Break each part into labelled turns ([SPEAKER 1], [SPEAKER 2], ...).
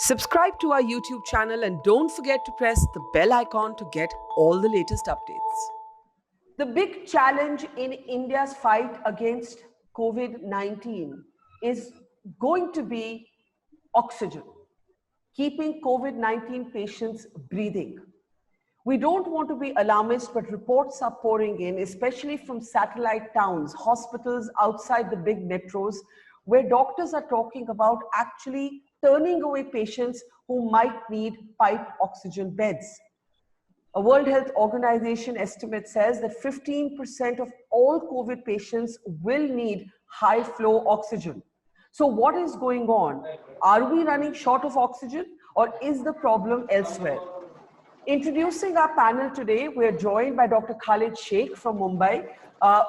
[SPEAKER 1] Subscribe to our YouTube channel and don't forget to press the bell icon to get all the latest updates. The big challenge in India's fight against COVID-19 is going to be oxygen, keeping COVID-19 patients breathing. We don't want to be alarmist, but reports are pouring in, especially from satellite towns, hospitals outside the big metros, where doctors are talking about actually turning away patients who might need piped oxygen beds. A World Health Organization estimate says that 15% of all COVID patients will need high flow oxygen. So what is going on? Are we running short of oxygen, or is the problem elsewhere? Introducing our panel today, we're joined by Dr. Khalid Sheikh from Mumbai,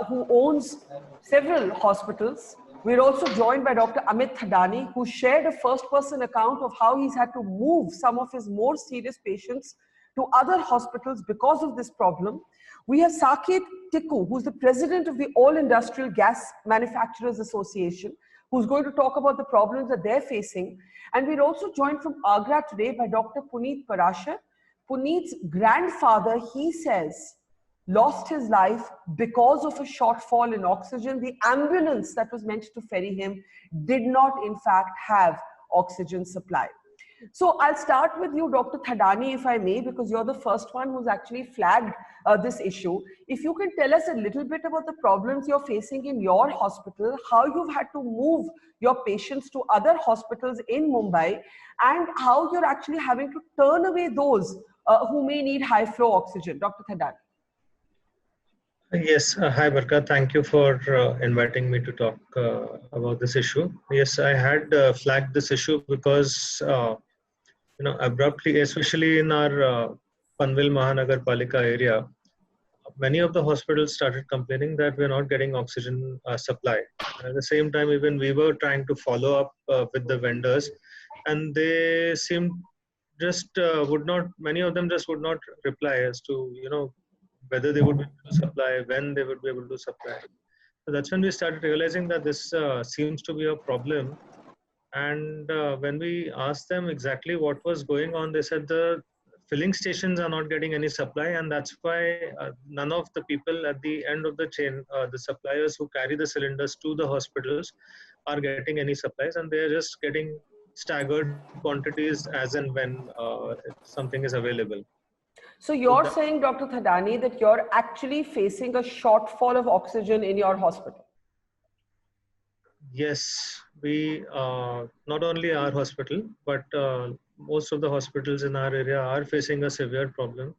[SPEAKER 1] who owns several hospitals. We're also joined by Dr. Amit Thadani, who shared a first-person account of how he's had to move some of his more serious patients to other hospitals because of this problem. We have Saket Tikku, who's the president of the All Industrial Gas Manufacturers Association, who's going to talk about the problems that they're facing. And we're also joined from Agra today by Dr. Puneet Parashar. Puneet's grandfather, he says, lost his life because of a shortfall in oxygen. The ambulance that was meant to ferry him did not, in fact, have oxygen supply. So I'll start with you, Dr. Thadani, if I may, because you're the first one who's actually flagged this issue. If you can tell us a little bit about the problems you're facing in your hospital, how you've had to move your patients to other hospitals in Mumbai, and how you're actually having to turn away those who may need high flow oxygen. Dr. Thadani.
[SPEAKER 2] Yes, hi Barka. Thank you for inviting me to talk about this issue. Yes, I had flagged this issue because abruptly, especially in our Panvel Mahanagar Palika area, many of the hospitals started complaining that we're not getting oxygen supply. And at the same time, even we were trying to follow up with the vendors, and they seemed just many of them just would not reply as to whether they would be able to supply, when they would be able to supply. So that's when we started realizing that this seems to be a problem. And when we asked them exactly what was going on, they said the filling stations are not getting any supply, and that's why none of the people at the end of the chain, the suppliers who carry the cylinders to the hospitals, are getting any supplies, and they're just getting staggered quantities as and when something is available.
[SPEAKER 1] So you're saying, Dr. Thadani, that you're actually facing a shortfall of oxygen in your hospital?
[SPEAKER 2] Yes, we, not only our hospital, but most of the hospitals in our area are facing a severe problem.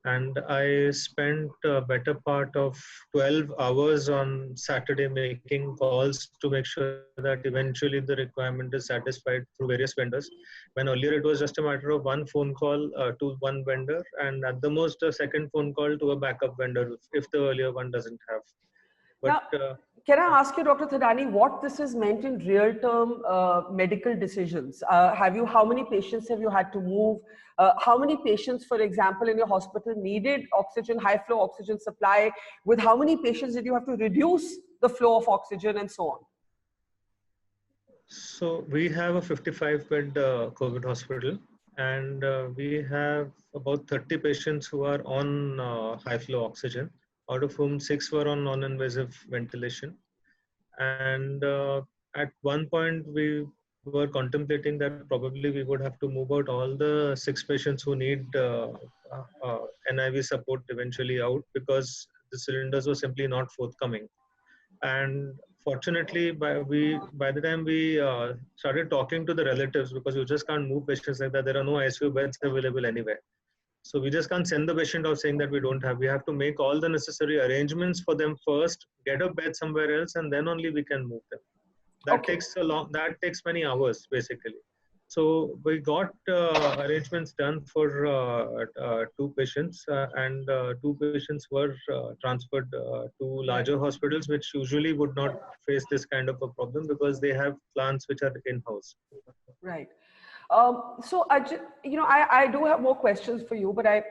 [SPEAKER 2] And I spent a better part of 12 hours on Saturday making calls to make sure that eventually the requirement is satisfied through various vendors. When earlier it was just a matter of one phone call to one vendor, and at the most a second phone call to a backup vendor if the earlier one doesn't have.
[SPEAKER 1] But now, can I ask you, Dr. Thadani, what this has meant in real-term medical decisions? How many patients have you had to move? How many patients, for example, in your hospital needed oxygen, high flow oxygen supply? With how many patients did you have to reduce the flow of oxygen and so on?
[SPEAKER 2] So we have a 55-bed COVID hospital, and we have about 30 patients who are on high flow oxygen, out of whom 6 were on non-invasive ventilation. And at one point we were contemplating that probably we would have to move out all the 6 patients who need NIV support eventually out, because the cylinders were simply not forthcoming. And fortunately, by the time we started talking to the relatives, because you just can't move patients like that, there are no ICU beds available anywhere. So we just can't send the patient out saying that we don't have. We have to make all the necessary arrangements for them first, get a bed somewhere else, and then only we can move them. That takes many hours basically. So we got arrangements done for 2 patients, and 2 patients were transferred to larger hospitals, which usually would not face this kind of a problem because they have plants which are in-house.
[SPEAKER 1] Right. So I do have more questions for you, but I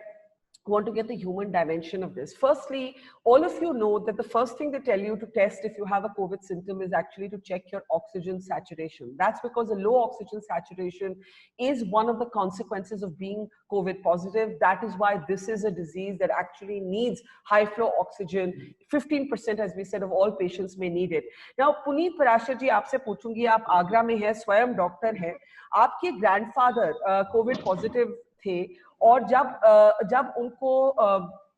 [SPEAKER 1] want to get the human dimension of this. Firstly, all of you know that the first thing they tell you to test if you have a COVID symptom is actually to check your oxygen saturation. That's because a low oxygen saturation is one of the consequences of being COVID positive. That is why this is a disease that actually needs high flow oxygen. 15%, as we said, of all patients may need it. Now, Puneet Parashar ji, आपसे पूछूंगी, आप आगरा में हैं, स्वयं doctor हैं, आपके grandfather Covid positive थे, और जब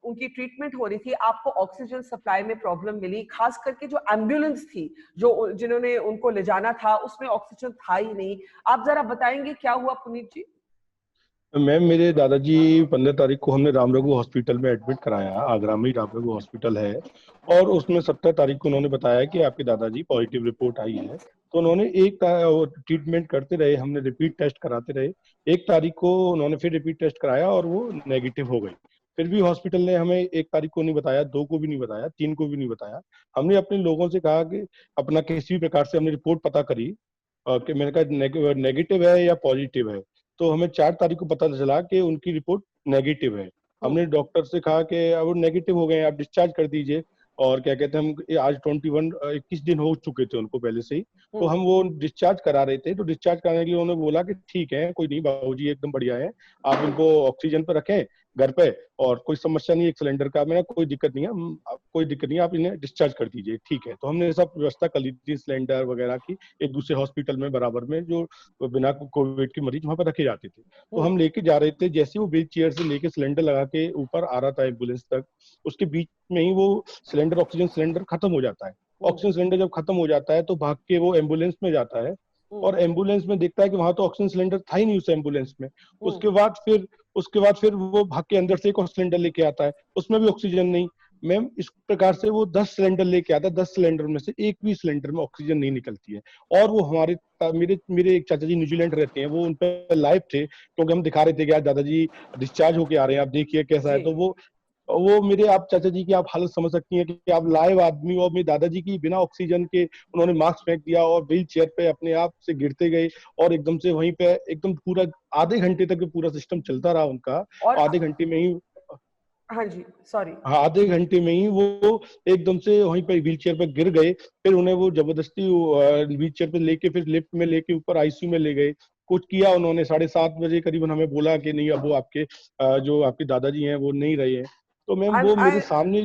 [SPEAKER 1] उनकी ट्रीटमेंट हो रही थी, आपको ऑक्सीजन सप्लाई में प्रॉब्लम मिली, खास करके जो एम्बुलेंस थी जिन्होंने उनको ले जाना था, उसमें ऑक्सीजन था ही नहीं. आप जरा बताएंगे क्या हुआ पुनीत जी?
[SPEAKER 3] मैम, मेरे दादाजी 15 तारीख को हमने राम रघु हॉस्पिटल में एडमिट कराया. आगरा में राम रघु हॉस्पिटल है, और उसमें 17 तारीख को उन्होंने बताया कि आपके दादाजी पॉजिटिव रिपोर्ट आई है. तो उन्होंने एक ट्रीटमेंट करते रहे, हमने रिपीट टेस्ट कराते रहे. 1 तारीख को उन्होंने फिर रिपीट टेस्ट कराया और वो नेगेटिव हो गई. फिर भी हॉस्पिटल ने हमें 1 तारीख को नहीं बताया, 2 को भी नहीं बताया, 3 को भी नहीं बताया. हमने अपने लोगों से कहा कि अपना किसी भी प्रकार से हमने रिपोर्ट पता करी कि मैंने कहा नेगेटिव है या पॉजिटिव है. तो हमें 4 तारीख को पता चला कि उनकी रिपोर्ट नेगेटिव है. हमने डॉक्टर से कहा कि अब नेगेटिव हो गए, आप डिस्चार्ज कर दीजिए. और क्या कहते हैं, हम आज 21 दिन हो चुके थे उनको पहले से ही, तो हम वो डिस्चार्ज करा रहे थे. तो डिस्चार्ज कराने के लिए उन्होंने बोला कि ठीक है, कोई नहीं बाबूजी, एकदम बढ़िया है, आप इनको ऑक्सीजन पर रखें घर पे, और कोई समस्या नहीं, एक सिलेंडर का मैंने कोई दिक्कत नहीं है, कोई दिक्कत नहीं है, आप इन्हें डिस्चार्ज कर दीजिए. ठीक है, तो हमने सब व्यवस्था कर ली थी सिलेंडर वगैरह की, एक दूसरे हॉस्पिटल में बराबर में जो बिना कोविड के मरीज वहां पर रखे जाते थे. तो हम लेके जा रहे थे, जैसे वो व्हील चेयर से लेके सिलेंडर लगा के ऊपर आ रहा था एम्बुलेंस तक, उसके बीच में ही वो सिलेंडर, ऑक्सीजन सिलेंडर खत्म हो जाता है. ऑक्सीजन सिलेंडर जब खत्म हो जाता है तो भाग के वो एम्बुलेंस में जाता है, और एम्बुलेंस में देखता है कि वहां तो ऑक्सीजन सिलेंडर था ही नहीं उस एम्बुलेंस में. उसके बाद फिर वो भाग के अंदर से एक और सिलेंडर लेके आता है, उसमें भी ऑक्सीजन नहीं. मैम, इस प्रकार से वो 10 सिलेंडर लेके आता है, 10 सिलेंडर में से एक भी सिलेंडर में ऑक्सीजन नहीं निकलती है. और वो मेरे एक चाचा जी न्यूजीलैंड रहते हैं, वो उन पर लाइव थे, क्योंकि हम दिखा रहे थे कि आज दादाजी डिस्चार्ज होके आ रहे हैं, आप देखिए कैसा है. तो वो मेरे, आप चाचा जी की आप हालत समझ सकती हैं कि आप लाइव आदमी, और मेरे दादाजी की बिना ऑक्सीजन के उन्होंने मास्क फेंक दिया और व्हील चेयर पे अपने आप से गिरते गए, और एकदम से वहीं पे एकदम पूरा आधे घंटे तक पूरा सिस्टम चलता रहा उनका. और आधे घंटे में ही,
[SPEAKER 1] हाँ जी, सॉरी,
[SPEAKER 3] आधे घंटे में ही वो एकदम से वहीं पे व्हील चेयर पे गिर गए. फिर उन्हें वो जबरदस्ती व्हील चेयर पे लेके फिर लिफ्ट में लेके ऊपर आईसीयू में ले गए. कुछ किया उन्होंने, 7:30 बजे करीबन हमें बोला कि नहीं, अब वो जो आपके दादाजी हैं वो नहीं रहे हैं. तो मैम, वो मेरे सामने,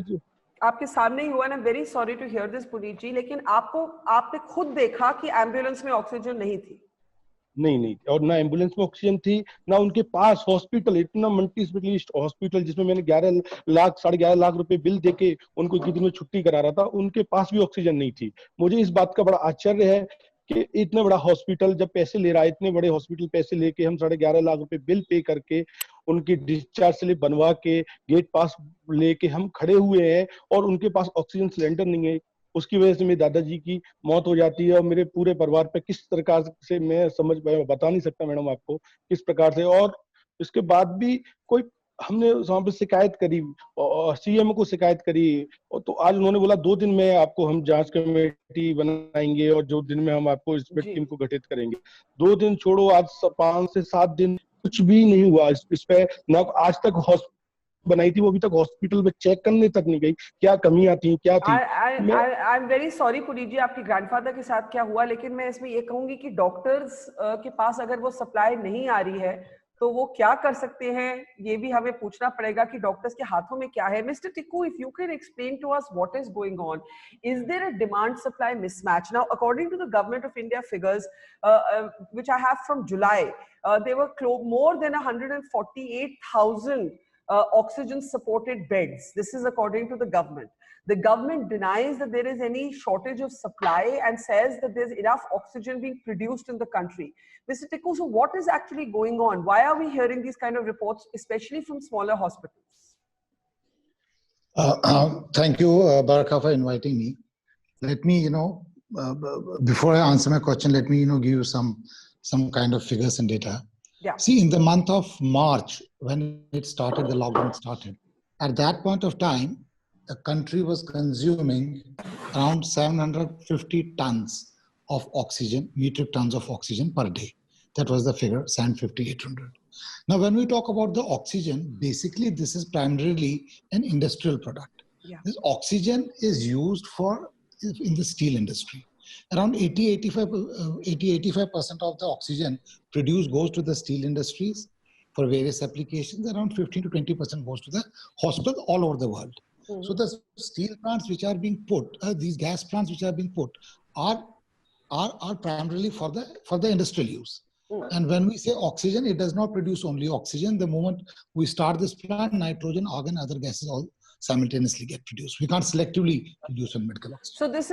[SPEAKER 1] आपके सामने ही हुआ ना. Very sorry to hear this Puneet ji, लेकिन आपने खुद देखा कि एम्बुलेंस में ऑक्सीजन नहीं थी?
[SPEAKER 3] नहीं, और ना एम्बुलेंस में ऑक्सीजन थी, ना उनके पास हॉस्पिटल, इतना मल्टी स्पेशलिस्ट हॉस्पिटल जिसमें मैंने 11 लाख 11.5 लाख रुपए बिल देके उनको 21 दिन में छुट्टी करा रहा था, उनके पास भी ऑक्सीजन नहीं थी. मुझे इस बात का बड़ा आश्चर्य है कि इतना बड़ा हॉस्पिटल जब पैसे ले रहा है, इतने बड़े हॉस्पिटल पैसे लेके हम 11.5 लाख रुपए बिल पे करके उनकी डिस्चार्ज स्लिप बनवा के गेट पास लेके हम खड़े हुए हैं, और उनके पास ऑक्सीजन सिलेंडर नहीं है. उसकी वजह से मेरे दादाजी की मौत हो जाती है, और मेरे पूरे परिवार पे किस प्रकार से मैं बता नहीं सकता मैडम आपको किस प्रकार से. और इसके बाद भी हमने वहां पे शिकायत करी, सीएम को शिकायत करी, और तो आज उन्होंने बोला 2 दिन में आपको हम जांच कमेटी बनाएंगे, और 2 दिन में हम आपको इस टीम को गठित करेंगे. 2 दिन छोड़ो, आज 5 से 7 दिन कुछ भी नहीं हुआ इस पे. ना आज तक बनाई थी, वो अभी तक हॉस्पिटल में चेक करने तक नहीं गई, क्या कमियां थी, क्या थी.
[SPEAKER 1] I am very sorry Puneet ji, आपके ग्रैंडफादर के साथ क्या हुआ, लेकिन मैं इसमें ये कहूंगी कि डॉक्टर्स के पास अगर वो सप्लाई नहीं आ रही है तो वो क्या कर सकते हैं, ये भी हमें पूछना पड़ेगा कि डॉक्टर्स के हाथों में क्या है. Mister Tikku, if you can explain to us what is going on. Is there a demand supply mismatch? Now, according to the Government of India figures, which I have from July, there were more than 148,000 oxygen supported beds. This is according to the government. The government denies that there is any shortage of supply and says that there's enough oxygen being produced in the country. Mr. Tikku, so what is actually going on? Why are we hearing these kind of reports, especially from smaller hospitals?
[SPEAKER 4] Thank you, Baraka, for inviting me. Let me, before I answer my question, let me, give you some kind of figures and data.
[SPEAKER 1] Yeah.
[SPEAKER 4] See, in the month of March, when it started, the lockdown started. At that point of time, the country was consuming around 750 tons of oxygen, metric tons of oxygen per day. That was the figure, SAN 50-800. Now, when we talk about the oxygen, basically this is primarily an industrial product.
[SPEAKER 1] Yeah.
[SPEAKER 4] This oxygen is used in the steel industry. Around 80-85% of the oxygen produced goes to the steel industries for various applications. Around 15 to 20% goes to the hospitals all over the world.
[SPEAKER 1] Mhm.
[SPEAKER 4] So the steel plants which are being put, these gas plants which are being put, are primarily for the industrial use. And when we say oxygen, it does not produce only oxygen. The moment we start this plant, nitrogen, argon, other gases all simultaneously get produced. We can't selectively produce on medical oxygen.
[SPEAKER 1] So there's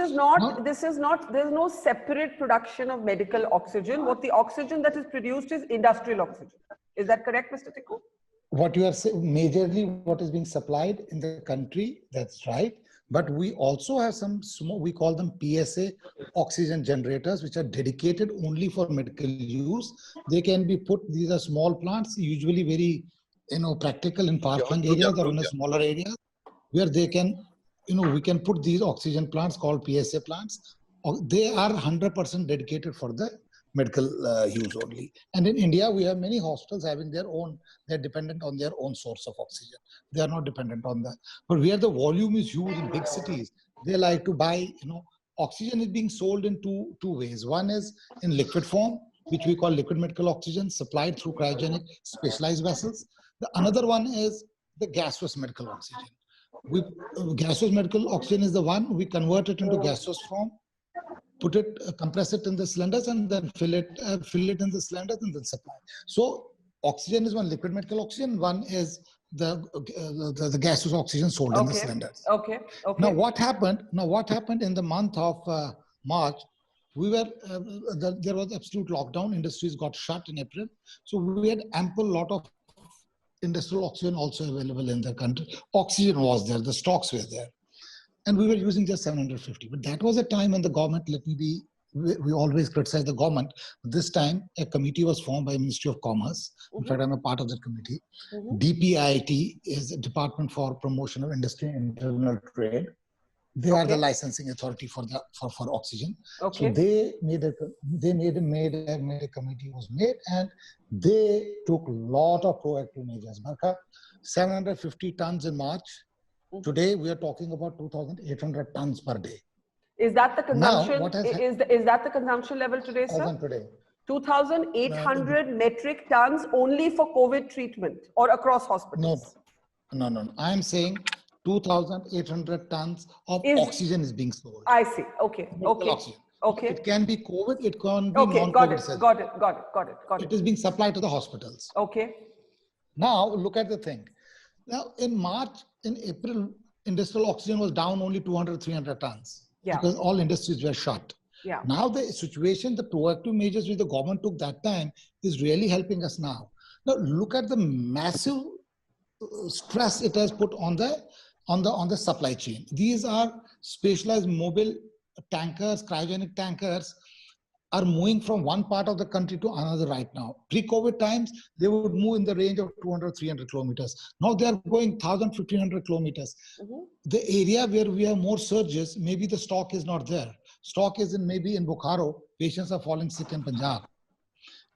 [SPEAKER 1] no separate production of medical oxygen. What the oxygen that is produced is industrial oxygen. Is that correct, Mr. Tikku?
[SPEAKER 4] What you are saying, majorly what is being supplied in the country, that's right. But we also have some small, we call them PSA oxygen generators, which are dedicated only for medical use. They can be put, these are small plants, usually very, practical in far-flung areas or in a smaller area, where they can, we can put these oxygen plants called PSA plants. They are 100% dedicated for the medical use only. And in India, we have many hospitals having their own, they're dependent on their own source of oxygen. They are not dependent on that. But where the volume is huge in big cities, they like to buy, oxygen is being sold in two ways. One is in liquid form, which we call liquid medical oxygen, supplied through cryogenic specialized vessels. The another one is the gaseous medical oxygen. Gaseous medical oxygen is the one we convert it into gaseous form, put it, compress it in the cylinders, and then fill it in the cylinders and then supply. So oxygen is one liquid medical oxygen, one is the gaseous oxygen sold in the cylinders.
[SPEAKER 1] Okay.
[SPEAKER 4] Now what happened in the month of March, there was absolute lockdown, industries got shut in April. So we had ample lot of industrial oxygen also available in the country. Oxygen was there, the stocks were there. And we were using just 750. But that was a time when the government, we always criticize the government. This time, a committee was formed by Ministry of Commerce. In fact, I'm a part of that committee. DPIIT is a Department for Promotion of Industry and International Trade. They are the licensing authority for oxygen. So they made a committee was made, and they took a lot of proactive measures. 750 tons in March. Today we are talking about 2,800 tons per day.
[SPEAKER 1] Is that the consumption?
[SPEAKER 4] Now,
[SPEAKER 1] Is that the consumption level today, sir?
[SPEAKER 4] Today.
[SPEAKER 1] 2,800 metric tons only for COVID treatment or across hospitals?
[SPEAKER 4] No. I am saying 2,800 tons of oxygen is being sold.
[SPEAKER 1] I see. Okay.
[SPEAKER 4] It can be COVID. It can be non-COVID.
[SPEAKER 1] Got it.
[SPEAKER 4] It is being supplied to the hospitals.
[SPEAKER 1] Okay.
[SPEAKER 4] Now look at the thing. Now in April, industrial oxygen was down only 200-300 tons because all industries were shut.
[SPEAKER 1] Yeah.
[SPEAKER 4] Now the situation, the proactive measures which the government took that time is really helping us now. Now look at the massive stress it has put on the supply chain. These are specialized mobile tankers, cryogenic tankers are moving from one part of the country to another right now. Pre-COVID times, they would move in the range of 200-300 kilometers. Now they are going 1,000-1,500 kilometers. The area where we have more surges, maybe the stock is not there. Stock is maybe in Bokaro, patients are falling sick in Punjab.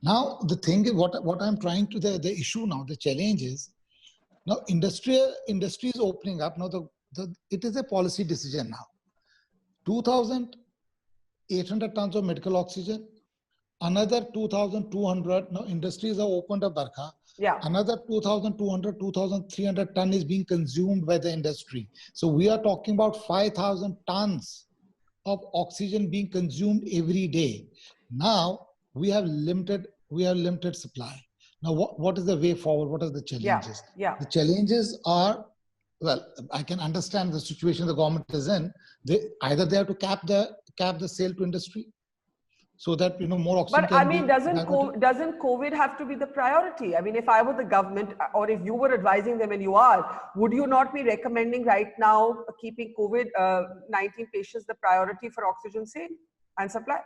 [SPEAKER 4] Now the thing is, what I'm trying to, the issue now, the challenge is, now industry is opening up. Now it is a policy decision now. 2,800 tons of medical oxygen, another 2,200, now industries have opened up, Barkha.
[SPEAKER 1] Yeah.
[SPEAKER 4] Another 2,200, 2,300 ton is being consumed by the industry. So we are talking about 5,000 tons of oxygen being consumed every day. Now we have limited supply. Now what is the way forward? What are the challenges?
[SPEAKER 1] Yeah.
[SPEAKER 4] The challenges are, well, I can understand the situation the government is in. Either they have to cap the sale to industry, so that more oxygen.
[SPEAKER 1] But I mean, doesn't COVID have to be the priority? I mean, if I were the government, or if you were advising them, and you are, would you not be recommending right now keeping COVID-19 patients the priority for oxygen sale and supply?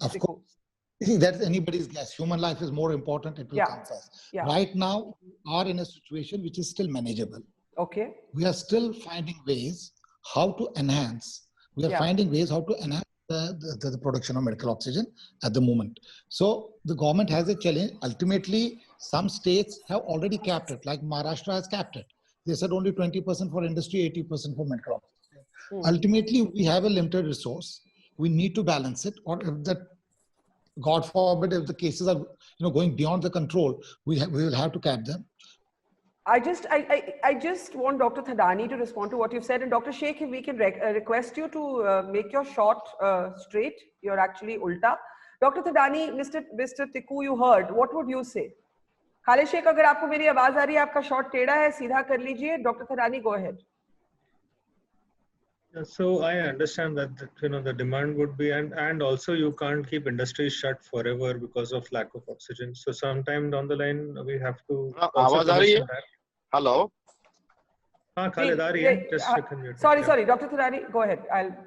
[SPEAKER 4] Of course. See, that's anybody's guess. Human life is more important. It will come first. Yeah. Right now, we are in a situation which is still manageable.
[SPEAKER 1] Okay.
[SPEAKER 4] We are still finding ways how to enhance. We are finding ways how to enhance the production of medical oxygen at the moment. So the government has a challenge. Ultimately, some states have already capped it, like Maharashtra has capped it. They said only 20% for industry, 80% for medical oxygen. Ultimately, we have a limited resource. We need to balance it, or if that, God forbid, if the cases are going beyond the control, we will have to cap them.
[SPEAKER 1] I just want Dr. Thadani to respond to what you've said. And Dr. Sheikh, if we can request you to make your shot straight. You're actually ulta. Dr. Thadani, Mr. Tikku, you heard. What would you say? Khalid Sheikh, अगर आपको मेरी आवाज आ रही है, आपका shot टेढ़ा है, सीधा कर लीजिए. Dr. Thadani, go ahead.
[SPEAKER 2] So I understand that the demand would be, and also you can't keep industries shut forever because of lack of oxygen. So sometime down the line we have to also commission that.
[SPEAKER 5] Hello.
[SPEAKER 2] Khalid, just
[SPEAKER 1] sorry, Dr. Thadani, go ahead.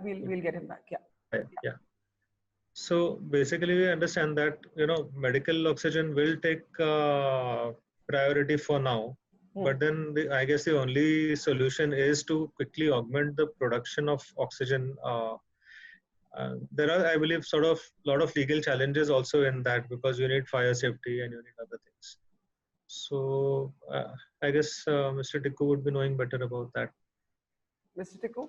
[SPEAKER 1] We'll get him back.
[SPEAKER 2] Yeah. So basically we understand that medical oxygen will take priority for now. But then I guess the only solution is to quickly augment the production of oxygen. There are, I believe, sort of a lot of legal challenges also in that, because you need fire safety and you need other things. So I guess Mr. Tikku would be knowing better about that.
[SPEAKER 1] Mr. Tikku?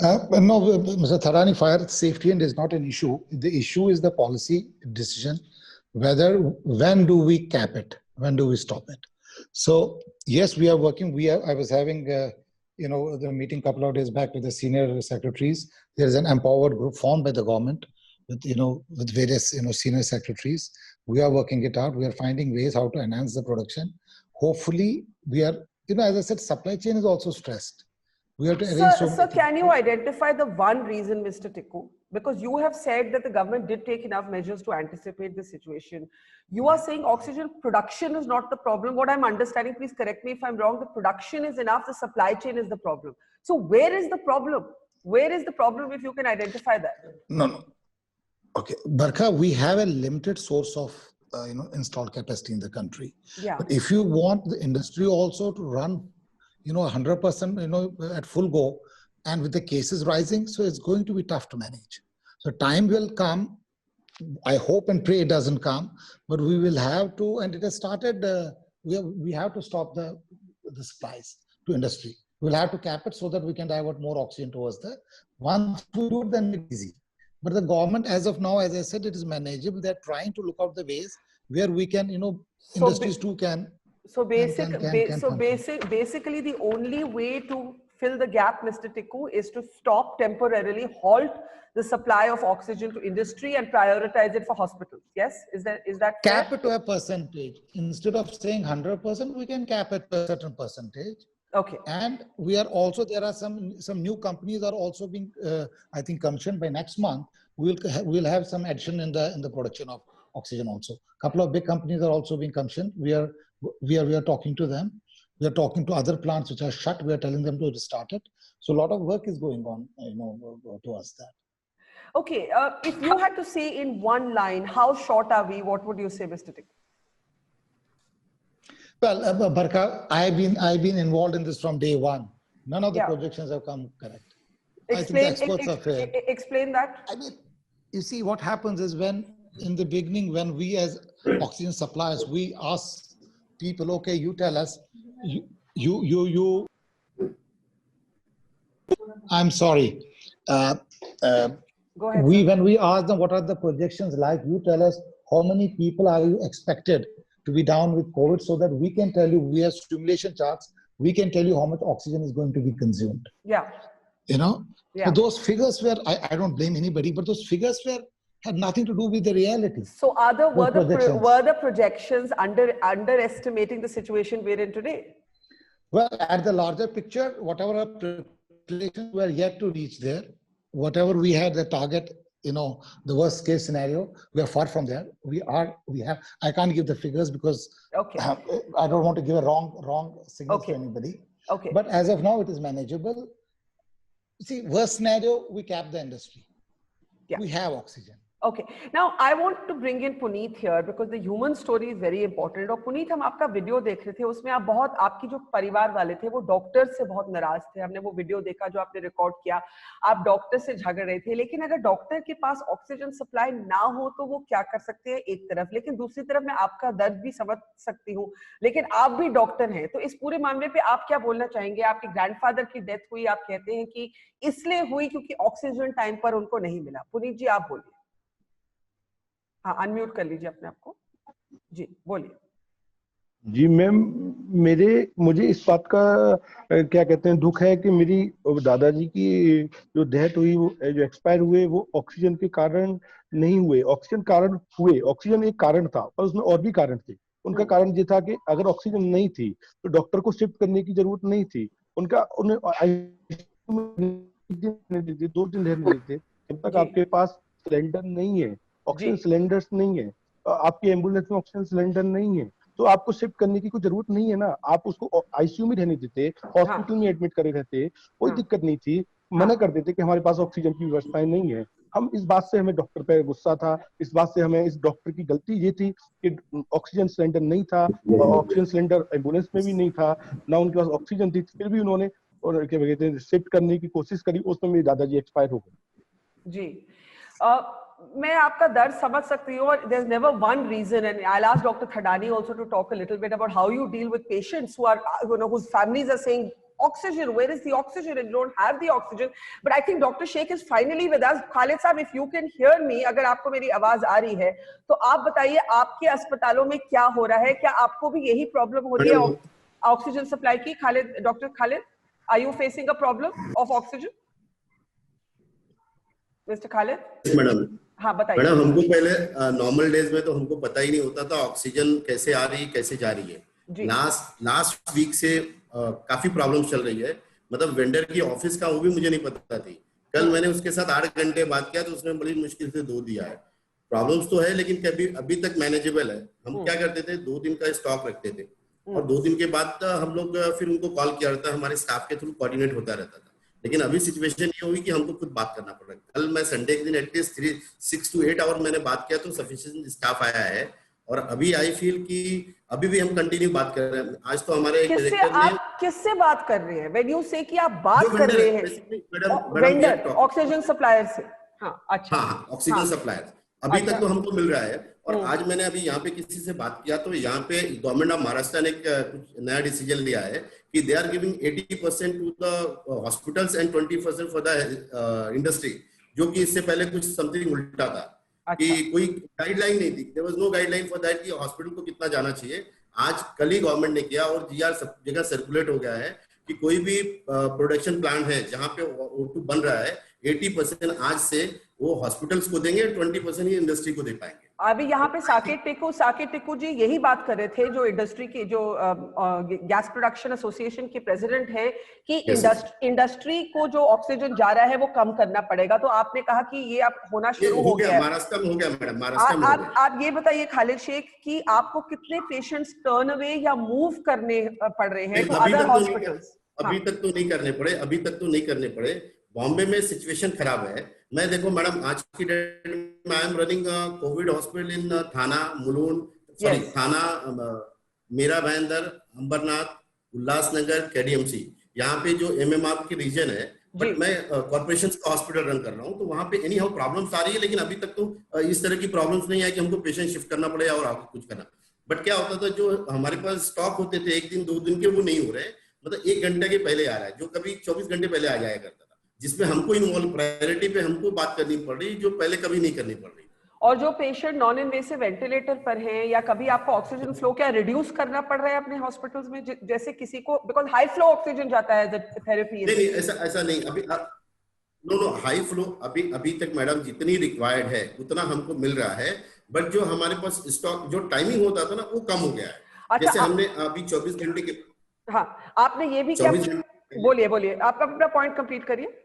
[SPEAKER 4] No, Mr. Thadani, fire safety is not an issue. The issue is the policy decision, when do we cap it? When do we stop it? So yes, we are working. I was having the meeting a couple of days back with the senior secretaries. There is an empowered group formed by the government with various senior secretaries. We are working it out. We are finding ways how to enhance the production. Hopefully, we are as I said, supply chain is also stressed. We have to arrange
[SPEAKER 1] so can you identify the one reason, Mr. Tikku? Because you have said that the government did take enough measures to anticipate the situation. You are saying oxygen production is not the problem. What I'm understanding, please correct me if I'm wrong, the production is enough, the supply chain is the problem. So where is the problem? Where is the problem, if you can identify that?
[SPEAKER 4] No. Okay, Barkha, we have a limited source of installed capacity in the country.
[SPEAKER 1] Yeah.
[SPEAKER 4] But if you want the industry also to run 100% at full go, and with the cases rising, so it's going to be tough to manage. So time will come. I hope and pray it doesn't come, but we will have to, and it has started, we have to stop the supplies to industry. We'll have to cap it so that we can divert more oxygen towards the, once we do it, then it's easy. But the government, as of now, as I said, it is manageable. They're trying to look out the ways where we can, industries too can.
[SPEAKER 1] So basically, the only way to fill the gap, Mr. Tikku, is to stop temporarily, halt the supply of oxygen to industry and prioritize it for hospitals. Yes, is that
[SPEAKER 4] cap
[SPEAKER 1] fair?
[SPEAKER 4] it to a percentage? Instead of saying 100%, we can cap it to a certain percentage.
[SPEAKER 1] Okay.
[SPEAKER 4] And we are also, there are some new companies are also being, I think, commissioned by next month. We'll have some addition in the production of oxygen also. A couple of big companies are also being commissioned. We are talking to them. We are talking to other plants which are shut. We are telling them to restart it. So a lot of work is going on, towards that.
[SPEAKER 1] Okay, if you had to say in one line, how short are we? What would you say, Mr. Tikku?
[SPEAKER 4] Well, Barkha, I've been involved in this from day one. None of the projections have come correct.
[SPEAKER 1] Explain that.
[SPEAKER 4] I mean, you see, what happens is in the beginning, when we as oxygen suppliers, we ask people, okay, you tell us, I'm sorry.
[SPEAKER 1] Go ahead.
[SPEAKER 4] When we ask them what are the projections like, you tell us how many people are you expected to be down with COVID, so that we can tell you, we have simulation charts, we can tell you how much oxygen is going to be consumed.
[SPEAKER 1] Yeah.
[SPEAKER 4] So those figures were, I don't blame anybody, but those figures had nothing to do with the reality.
[SPEAKER 1] So were the projections underestimating the situation we're in today?
[SPEAKER 4] Well, at the larger picture, whatever our projections were yet to reach there, whatever we had the target, the worst case scenario, we are far from there. I can't give the figures because I don't want to give a wrong signal to anybody.
[SPEAKER 1] Okay.
[SPEAKER 4] But as of now, it is manageable. See, worst scenario, we cap the industry.
[SPEAKER 1] Yeah.
[SPEAKER 4] We have oxygen.
[SPEAKER 1] Okay. Now I want to bring in Puneet here because the human story is very important. और पुनीत, हम आपका video देख रहे थे, उसमें आप बहुत, आपकी जो परिवार वाले थे वो डॉक्टर से बहुत नाराज थे. हमने वो वीडियो देखा जो आपने रिकॉर्ड किया. आप डॉक्टर से झगड़ रहे थे, लेकिन अगर डॉक्टर के पास ऑक्सीजन सप्लाई ना हो तो वो क्या कर सकते हैं एक तरफ, लेकिन दूसरी तरफ मैं आपका दर्द भी समझ सकती हूँ, लेकिन आप भी डॉक्टर हैं. तो इस पूरे मामले पे आप क्या बोलना चाहेंगे? आपके ग्रैंडफादर की डेथ हुई, आप कहते हैं कि इसलिए हुई क्योंकि ऑक्सीजन टाइम पर उनको नहीं मिला. पुनीत जी आप बोलिए. हाँ, अनम्यूट कर लीजिए अपने आप को. जी बोलिए.
[SPEAKER 3] जी मैम, मुझे इस बात का क्या कहते हैं दुख है कि मेरी दादाजी की जो डेथ हुई, वो जो एक्सपायर हुए, वो ऑक्सीजन के कारण नहीं हुए. ऑक्सीजन कारण हुए, ऑक्सीजन एक कारण था, पर उसमें और भी कारण थे. उनका कारण ये था कि अगर ऑक्सीजन नहीं थी तो डॉक्टर को शिफ्ट करने की जरूरत नहीं थी. उन्हें 2 दिन रहने देते जब तक आपके पास सिलेंडर नहीं है, ऑक्सीजन सिलेंडर्स नहीं है, आपकी एम्बुलेंस में ऑक्सीजन सिलेंडर नहीं है, तो आपको शिफ्ट करने की कोई जरूरत नहीं है ना. आप उसको आईसीयू में रहने देते, हॉस्पिटल में एडमिट करे रहते, कोई दिक्कत नहीं थी. मना कर देते कि हमारे पास ऑक्सीजन की व्यवस्थाएं नहीं है. हम इस बात से, हमें डॉक्टर पे गुस्सा था, इस बात से हमें, इस डॉक्टर की गलती ये थी कि ऑक्सीजन सिलेंडर नहीं था, ऑक्सीजन सिलेंडर एम्बुलेंस में भी नहीं था, ना उनके पास ऑक्सीजन थी, फिर भी उन्होंने और क्या कहते हैं शिफ्ट करने की कोशिश करी. उसमें मेरे दादाजी एक्सपायर हो गए.
[SPEAKER 1] जी. मैं आपका दर्द समझ सकती हूँ, और there's never one reason, and I'll ask Dr. Thadani also to talk a little bit about how you deal with patients who are, whose families are saying oxygen, where is the oxygen, and you don't have the oxygen. But I think Dr. Sheikh is finally with us. Khalid साहब, if you can hear me, अगर आपको मेरी आवाज आ रही है तो आप बताइए आपके अस्पतालों में क्या हो रहा है. क्या आपको भी यही प्रॉब्लम हो रही है ऑक्सीजन सप्लाई की? Khalid, doctor Khalid, are you facing a problem of oxygen? Mister Khalid.
[SPEAKER 5] Madam,
[SPEAKER 1] हाँ बताइए.
[SPEAKER 5] मैडम, हमको पहले नॉर्मल डेज में तो हमको पता ही नहीं होता था ऑक्सीजन कैसे आ रही, कैसे जा रही है. लास्ट वीक से काफी प्रॉब्लम चल रही है. मतलब वेंडर की ऑफिस का वो भी मुझे नहीं पता थी. कल मैंने उसके साथ 8 घंटे बात किया तो उसने बड़ी मुश्किल से 2 दिया है. प्रॉब्लम्स तो है लेकिन कभी अभी तक मैनेजेबल है. हम क्या करते थे, 2 दिन का स्टॉक रखते थे और 2 दिन के बाद हम लोग फिर उनको कॉल किया रहता है, हमारे स्टाफ के थ्रू कोऑर्डिनेट होता रहता था. लेकिन अभी सिचुएशन ये हुई कि हमको खुद बात करना पड़ रहा है. कल मैं संडे के दिन एटलीस्ट 6 to 8 आवर मैंने बात किया तो सफिशिएंट स्टाफ आया है. और अभी आई फील कि अभी भी हम कंटिन्यू बात कर रहे हैं. आज तो हमारे
[SPEAKER 1] किससे बात कर रहे हैं? व्हेन यू से कि आप बात कर रहे हैं वेंडर, ऑक्सीजन सप्लायर से. हाँ अच्छा.
[SPEAKER 5] हाँ, ऑक्सीजन सप्लायर अभी तक तो हमको मिल रहा है. और आज मैंने अभी यहाँ पे किसी से बात किया तो यहाँ पे गवर्नमेंट ऑफ महाराष्ट्र ने कुछ नया डिसीजन लिया है कि they are giving 80% to the hospitals and 20% for the industry, जो कि इससे पहले कुछ समथिंग उल्टा था. कि कोई गाइडलाइन नहीं थी. There was no guideline for that कि हॉस्पिटल को कितना जाना चाहिए. आज कल ही गवर्नमेंट ने किया और जीआर सब जगह सर्कुलेट हो गया है कि कोई भी प्रोडक्शन प्लांट है जहाँ पे O2 बन रहा है, 80% आज से वो हॉस्पिटल्स को देंगे, 20% ही इंडस्ट्री को दे पाएंगे.
[SPEAKER 1] अभी यहाँ पे साकेत टिक्कू जी यही बात कर रहे थे, जो इंडस्ट्री के, जो गैस प्रोडक्शन एसोसिएशन के प्रेसिडेंट है, कि इंडस्ट्री को जो ऑक्सीजन जा रहा है वो कम करना पड़ेगा. तो आपने कहा कि ये अब होना शुरू हो गया.
[SPEAKER 5] महाराष्ट्र में हो गया मैडम, महाराष्ट्र में हो गया.
[SPEAKER 1] आप ये बताइए खालिद शेख कि आपको कितने पेशेंट्स टर्न अवे या मूव करने पड़ रहे हैं अदर हॉस्पिटल्स?
[SPEAKER 5] अभी तक तो नहीं करने पड़े. बॉम्बे में सिचुएशन खराब है. मैं देखो मैडम, आज की डेट में I am running Covid hospital in थाना, मुलुंड, थाना, मीरा भाईंदर, अंबरनाथ, उल्लासनगर, केडीएमसी. यहाँ पे जो एमएमआर की रीजन है, बट मैं कॉर्पोरेशन का हॉस्पिटल रन कर रहा हूँ. तो वहाँ पे एनी हाउ प्रॉब्लम्स आ रही है, लेकिन अभी तक तो इस तरह की प्रॉब्लम्स नहीं है कि हमको पेशेंट शिफ्ट करना पड़े और आगे कुछ करना. बट क्या होता था, जो हमारे पास स्टॉक होते थे 1 दिन 2 दिन के, वो नहीं हो रहे. मतलब 1 घंटे के पहले आ रहा है, जो कभी 24 घंटे पहले आ जाया करता था, जिसमें हमको इन्वॉल्व, प्रायोरिटी पे हमको बात करनी पड़ रही, जो पहले कभी नहीं करनी पड़ रही.
[SPEAKER 1] और जो पेशेंट नॉन इन्वेसिव वेंटिलेटर पर हैं, या कभी आपको ऑक्सीजन फ्लो क्या रिड्यूस करना पड़ रहा है अपने हॉस्पिटल्स में, जैसे किसी को, बिकॉज हाई फ्लो ऑक्सीजन जाता है थेरेपी?
[SPEAKER 5] नहीं, ऐसा नहीं. अभी नो हाई फ्लो अभी तक मैडम जितनी रिक्वायर्ड है उतना हमको मिल रहा है. बट जो हमारे पास स्टॉक, जो टाइमिंग होता था ना, वो कम हो गया है.
[SPEAKER 1] अच्छा,
[SPEAKER 5] जैसे हमने अभी 24 घंटे के,
[SPEAKER 1] हाँ आपने ये भी क्या, बोलिए आप अपना पॉइंट कंप्लीट करिए.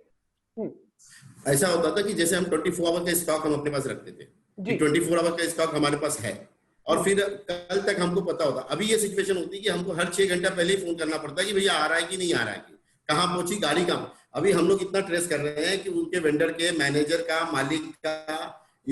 [SPEAKER 5] ऐसा होता था कि जैसे हम 24 आवर का स्टॉक हम अपने पास रखते थे, 24 आवर का स्टॉक हमारे पास है, और फिर कल तक हमको पता होता. अभी ये सिचुएशन होती है कि हमको हर 6 घंटा पहले ही फोन करना पड़ता है कि भैया आ रहा है कि नहीं आ रहा है, कहाँ पहुंची गाड़ी, कहाँ. अभी हम लोग इतना ट्रेस कर रहे हैं कि उनके वेंडर के, मैनेजर का, मालिक का,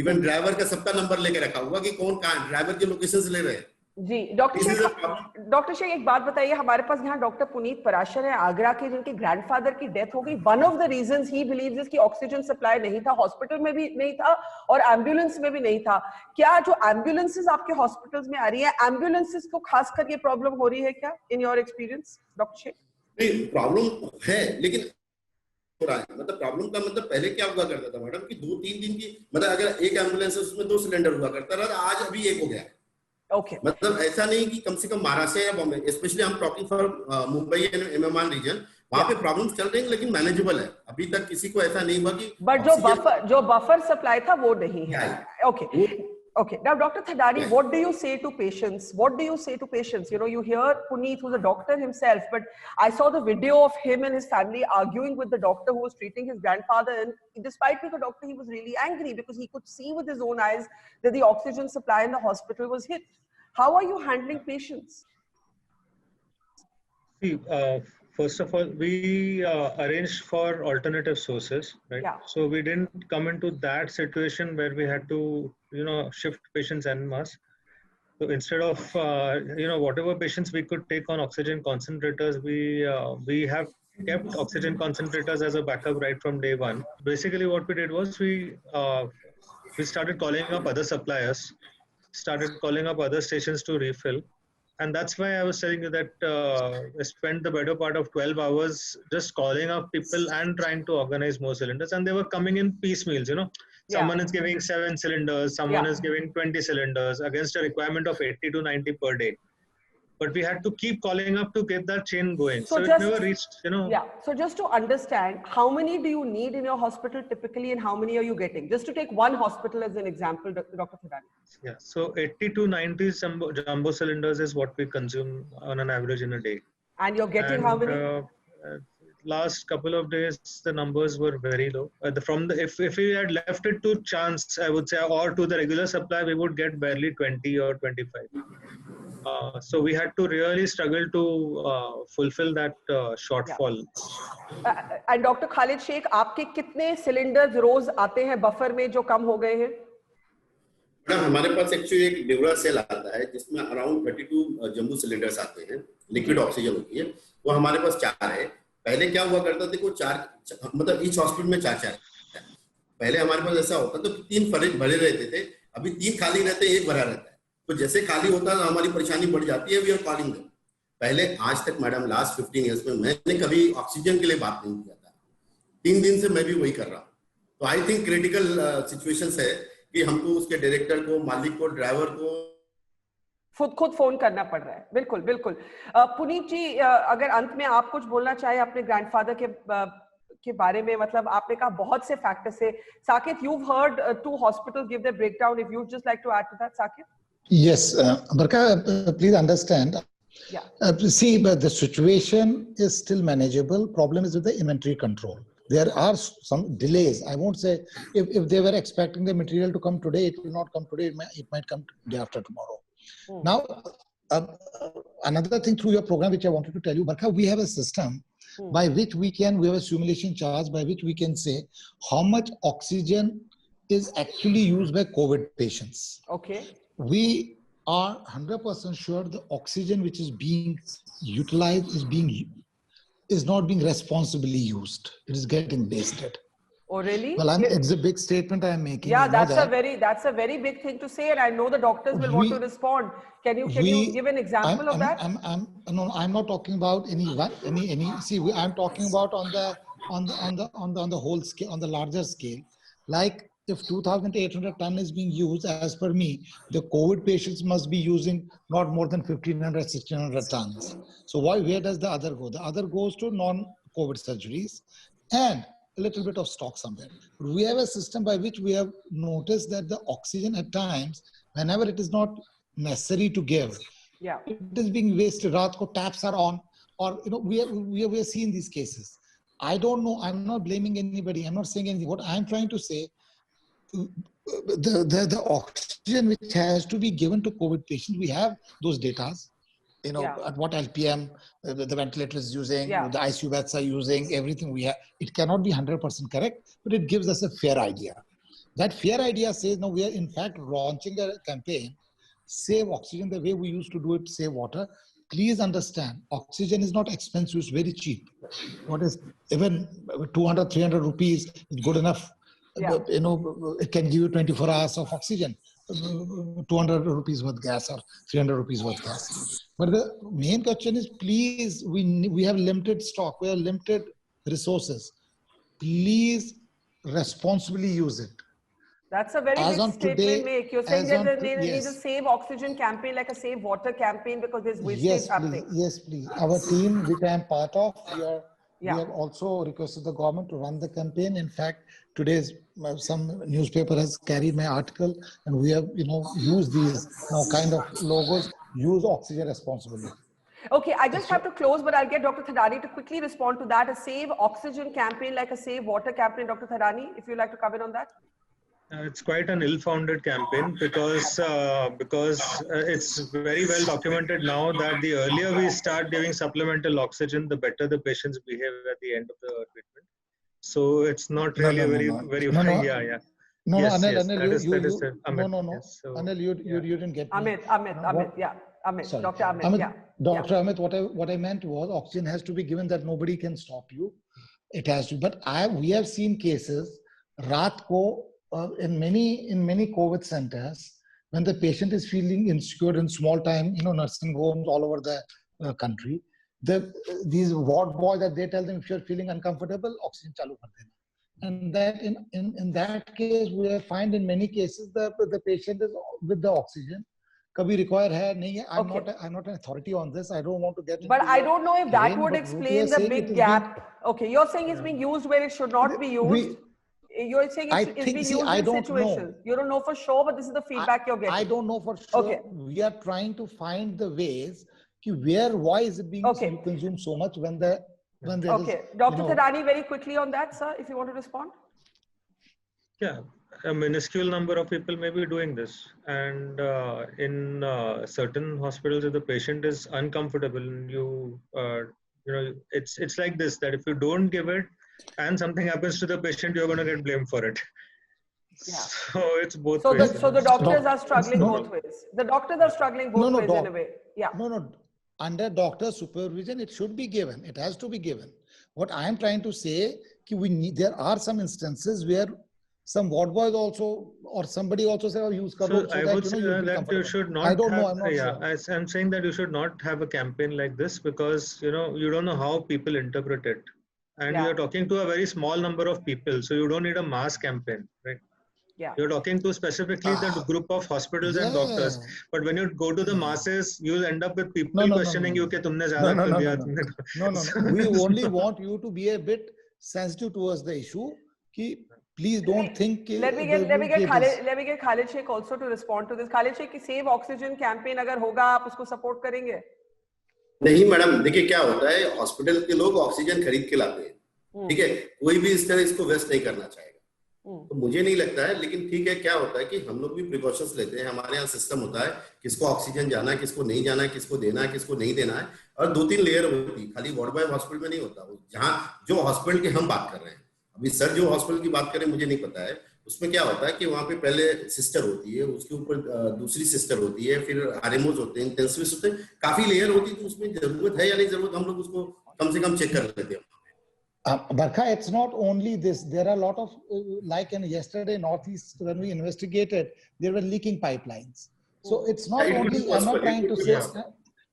[SPEAKER 5] इवन ड्राइवर का सबका नंबर लेके रखा हुआ कि कौन कहाँ ड्राइवर की लोकेशंस ले रहे हैं।
[SPEAKER 1] जी डॉक्टर शेख एक बात बताइए, हमारे पास यहाँ डॉक्टर पुनीत पराशर है आगरा के, जिनके ग्रैंडफादर की डेथ हो गई। One of the reasons he believes is कि ऑक्सीजन सप्लाई नहीं था, हॉस्पिटल में भी नहीं था और एम्बुलेंस में भी नहीं था। क्या जो एम्बुलेंसेस आपके हॉस्पिटल्स में आ रही है, एम्बुलेंसेस को खासकर ये प्रॉब्लम हो रही है क्या, in your experience doctor Sheikh?
[SPEAKER 5] नहीं, प्रॉब्लम है लेकिन हो रहा है। मतलब प्रॉब्लम का मतलब पहले क्या हुआ करता था मैडम कि 2-3 दिन की, मतलब अगर एक एम्बुलेंस है उसमें 2 सिलेंडर हुआ करता था, आज अभी 1 हो गया।
[SPEAKER 1] ओके
[SPEAKER 5] मतलब ऐसा नहीं कि कम से कम महाराष्ट्र या बॉम्बे, स्पेशली हम talking for Mumbai and MMR region, वहां पे प्रॉब्लम्स चल रही हैं लेकिन मैनेजेबल है। अभी तक किसी को ऐसा नहीं हुआ कि
[SPEAKER 1] बट जो बफर सप्लाई था वो नहीं है। Okay Okay. Now, Dr. Thadani, what do you say to patients? What do you say to patients? You know, you hear Puneet, who's a doctor himself, but I saw the video of him and his family arguing with the doctor who was treating his grandfather. And despite being a doctor, he was really angry because he could see with his own eyes that the oxygen supply in the hospital was hit. How are you handling patients?
[SPEAKER 2] See, first of all, we arranged for alternative sources, right?
[SPEAKER 1] Yeah.
[SPEAKER 2] So we didn't come into that situation where we had to, shift patients en masse. So instead of, whatever patients we could take on oxygen concentrators, we have kept oxygen concentrators as a backup right from day one. Basically, what we did was we started calling up other suppliers, started calling up other stations to refill. And that's why I was telling you that I spent the better part of 12 hours just calling up people and trying to organize more cylinders. And they were coming in piecemeals, Someone is giving 7 cylinders, someone is giving 20 cylinders against a requirement of 80 to 90 per day. But we had to keep calling up to get that chain going. So it never reached,
[SPEAKER 1] Yeah. So just to understand, how many do you need in your hospital typically and how many are you getting? Just to take one hospital as an example, Dr. Thadani.
[SPEAKER 2] Yeah. So 80 to 90 jumbo cylinders is what we consume on an average in a day.
[SPEAKER 1] And you're getting how many?
[SPEAKER 2] Last couple of days, the numbers were very low. If we had left it to chance, I would say, or to the regular supply, we would get barely 20 or 25. So we had to really struggle to fulfill that shortfall.
[SPEAKER 1] And Dr. Khalid Sheikh, आपके कितने cylinder रोज आते हैं buffer में जो कम हो गए हैं?
[SPEAKER 5] Madam हमारे पास एक्चुअली एक ड्यूरा सेल आता है जिसमें अराउंड 32 जम्बो सिलेंडर्स आते हैं, लिक्विड ऑक्सीजन होती है, वो हमारे पास 4 है। पहले क्या हुआ करता था, 4 मतलब ईच हॉस्पिटल में 4 पहले हमारे पास ऐसा होता तो 3 फरिज भरे रहते थे, अभी 3 खाली रहते हैं, 1 भरा रहता है। तो जैसे खाली होता है हमारी परेशानी बढ़ जाती है। We are calling them. पहले आज तक मैडम लास्ट 15 इयर्स में मैंने कभी ऑक्सीजन के लिए बात नहीं किया था। 3 दिन से मैं भी वही कर रहा हूँ। तो आई थिंक क्रिटिकल सिचुएशंस है कि हमको उसके डायरेक्टर को, मालिक को, ड्राइवर को
[SPEAKER 1] खुद फोन करना पड़ रहा है। बिल्कुल बिल्कुल। पुनीत जी, अगर अंत में आप कुछ बोलना चाहे अपने ग्रैंडफादर के बारे में, मतलब आपने कहा बहुत से फैक्टर्स है। Saqib, you've heard 2 hospitals give their breakdown. If you'd just like to add to that, Saket.
[SPEAKER 4] Yes, Barka, please understand.
[SPEAKER 1] Yeah.
[SPEAKER 4] See, but the situation is still manageable. Problem is with the inventory control. There are some delays. I won't say if they were expecting the material to come today, it will not come today. It might come day after tomorrow. Now, another thing through your program, which I wanted to tell you, Barka, we have a system by which we have a simulation charge by which we can say how much oxygen is actually used by COVID patients.
[SPEAKER 1] Okay.
[SPEAKER 4] We are 100% sure the oxygen which is being utilized is not being responsibly used. It is getting wasted.
[SPEAKER 1] Oh, really?
[SPEAKER 4] Well, it's a big statement I am making.
[SPEAKER 1] Yeah, that's a very big thing to say, and I know the doctors will want to respond. Can you give an example of that?
[SPEAKER 4] I'm not talking about any. See, I'm talking about on the whole scale, on the larger scale. Like if 2,800 ton is being used, as per me, the COVID patients must be using not more than 1,500, 1,600 tons. So where does the other go? The other goes to non-COVID surgeries and a little bit of stock somewhere. We have a system by which we have noticed that the oxygen at times, whenever it is not necessary to give, it is being wasted. Raat ko taps are on, or we have seen these cases. I don't know. I'm not blaming anybody. I'm not saying anything. What I'm trying to say, the oxygen which has to be given to COVID patients, we have those datas. At what LPM the ventilator is using, the ICU beds are using, everything we have. It cannot be 100% correct, but it gives us a fair idea. That fair idea says, no, we are in fact launching a campaign, save oxygen the way we used to do it, save water. Please understand, oxygen is not expensive, it's very cheap. What is even 200, 300 rupees is good enough.
[SPEAKER 1] Yeah.
[SPEAKER 4] You know, it can give you 24 hours of oxygen, 200 rupees worth gas or 300 rupees worth gas. But the main question is, please, we have limited stock, we have limited resources. Please responsibly use it.
[SPEAKER 1] That's a very
[SPEAKER 4] As
[SPEAKER 1] big
[SPEAKER 4] on
[SPEAKER 1] statement
[SPEAKER 4] today,
[SPEAKER 1] make. You're saying
[SPEAKER 4] as
[SPEAKER 1] that
[SPEAKER 4] on
[SPEAKER 1] there
[SPEAKER 4] to-
[SPEAKER 1] needs a
[SPEAKER 4] yes.
[SPEAKER 1] save oxygen campaign, like a save water campaign, because there's wastage
[SPEAKER 4] Yes,
[SPEAKER 1] happening.
[SPEAKER 4] please. Yes, please. Our team, which I am part of, we
[SPEAKER 1] Yeah.
[SPEAKER 4] have also requested the government to run the campaign. In fact, today's some newspaper has carried my article, and we have, used these kind of logos. Use oxygen responsibly.
[SPEAKER 1] Okay, I just have to close, but I'll get Dr. Thadani to quickly respond to that. A save oxygen campaign, like a save water campaign, Dr. Thadani, if you'd like to comment on that.
[SPEAKER 2] It's quite an ill-founded campaign because it's very well documented now that the earlier we start giving supplemental oxygen, the better the patients behave at the end of the treatment. So it's not really yeah.
[SPEAKER 4] No,
[SPEAKER 2] Yes,
[SPEAKER 4] Anil,
[SPEAKER 2] yes,
[SPEAKER 4] Anil,
[SPEAKER 2] that is
[SPEAKER 4] no,
[SPEAKER 2] Amit. Yes, so,
[SPEAKER 4] Anil, you didn't get me.
[SPEAKER 1] Amit, yeah. Amit,
[SPEAKER 4] Sorry.
[SPEAKER 1] Dr. Amit,
[SPEAKER 4] Amit,
[SPEAKER 1] yeah.
[SPEAKER 4] Dr. Amit, what I meant was oxygen has to be given, that nobody can stop you. It has to, but we have seen cases, raat ko, in many COVID centers, when the patient is feeling insecure in small time, nursing homes all over the country, these ward boys, that they tell them, if you're feeling uncomfortable, oxygen chalu kar dena. And that in that case, we find in many cases the patient is with the oxygen. Kabhi require hai, nahi hai. I'm not an authority on this. I don't want to get into
[SPEAKER 1] But I don't know if that
[SPEAKER 4] terrain,
[SPEAKER 1] would
[SPEAKER 4] but
[SPEAKER 1] explain
[SPEAKER 4] we
[SPEAKER 1] the
[SPEAKER 4] are saying it
[SPEAKER 1] big
[SPEAKER 4] is
[SPEAKER 1] gap. Okay, you're saying it's being used where it should not be used. You're saying it's being used
[SPEAKER 4] I
[SPEAKER 1] in
[SPEAKER 4] don't
[SPEAKER 1] situations.
[SPEAKER 4] know.
[SPEAKER 1] You don't know for sure, but this is the feedback you're getting.
[SPEAKER 4] I don't know for sure.
[SPEAKER 1] Okay.
[SPEAKER 4] We are trying to find the ways why is it being consumed so much when there is.
[SPEAKER 1] Dr. Thadani, very quickly on that, sir, if you want to respond.
[SPEAKER 2] Yeah, a minuscule number of people may be doing this, and in certain hospitals, if the patient is uncomfortable, it's like this, that if you don't give it and something happens to the patient, you're going to get blamed for it. Yeah. So it's both ways.
[SPEAKER 1] So the doctors are struggling both ways. The doctors are struggling both ways in a way. Yeah.
[SPEAKER 4] No. Under doctor supervision, it should be given. It has to be given. What I am trying to say, there are some instances where some ward boys also, or somebody also say, use karo.
[SPEAKER 2] So I would say that you should not.
[SPEAKER 4] I don't know. I'm not sure.
[SPEAKER 2] I'm saying that you should not have a campaign like this because you don't know how people interpret it, and you're talking to a very small number of people, so you don't need a mass campaign, right?
[SPEAKER 1] Yeah.
[SPEAKER 2] You're talking to specifically the group of hospitals and doctors, but when you go to the masses, you'll end up with people questioning you.
[SPEAKER 4] No. We only want you to be a bit sensitive towards the issue. Please don't think.
[SPEAKER 1] Let me get Khalid Sheikh also to respond to this. Khalid Sheikh, save oxygen campaign अगर होगा आप उसको support करेंगे?
[SPEAKER 5] नहीं madam, देखिए क्या होता है, हॉस्पिटल के लोग ऑक्सीजन खरीद के लाते हैं, ठीक है, कोई भी इस तरह इसको वेस्ट नहीं करना चाहेगा, तो मुझे नहीं लगता है, लेकिन ठीक है, क्या होता है कि हम लोग भी प्रिकॉशंस लेते हैं, हमारे यहाँ सिस्टम होता है, किसको ऑक्सीजन जाना है, किसको नहीं जाना है, किसको देना है, किसको नहीं देना है, और 2-3 लेयर होती है, खाली वार्ड बॉय हॉस्पिटल में नहीं होता, जहाँ जो हॉस्पिटल की हम बात कर रहे हैं, अभी सर जो हॉस्पिटल की बात करें मुझे नहीं पता है, उसमें क्या होता है कि वहाँ पे पहले सिस्टर होती है, उसके ऊपर दूसरी सिस्टर होती है, फिर आरएमओज होते हैं, इंटेंसिविस्ट होते हैं, काफी लेयर होती है, तो उसमें जरूरत है या नहीं जरूरत, हम लोग उसको कम से कम चेक कर लेते हैं.
[SPEAKER 4] Barkha, it's not only this. There are a lot of, like in yesterday, Northeast, when we investigated, there were leaking pipelines. So it's not only, I'm not trying to say,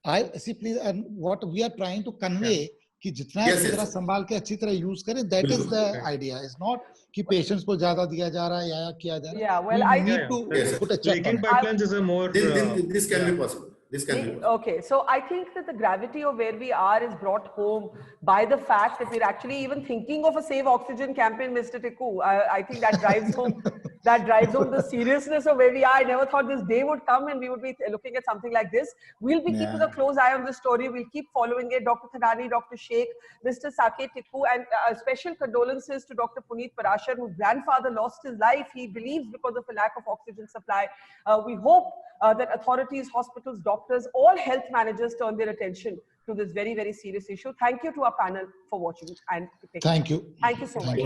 [SPEAKER 4] I see, please, and what we are trying to convey, कि जितना तरह संभाल के अच्छी तरह use करें, that is the idea. It's not कि patients को ज्यादा दिया जा रहा है या किया जा रहा है.
[SPEAKER 1] Yeah, well, I
[SPEAKER 4] need to put a check
[SPEAKER 2] leaking pipelines is a more.
[SPEAKER 5] This can be possible.
[SPEAKER 1] Okay, so I think that the gravity of where we are is brought home by the fact that we're actually even thinking of a save oxygen campaign, Mr. Tikku. I think that drives home the seriousness of where we are. I never thought this day would come and we would be looking at something like this. We'll be keeping a close eye on this story. We'll keep following it. Dr. Thadani, Dr. Sheikh, Mr. Saket Tikku, and special condolences to Dr. Puneet Parashar, whose grandfather lost his life, he believes, because of a lack of oxygen supply. We hope that authorities, hospitals, doctors, all health managers turn their attention to this very, very serious issue. Thank you to our panel for watching and
[SPEAKER 4] Thank you.
[SPEAKER 1] Thank you so much.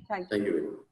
[SPEAKER 5] Thank you.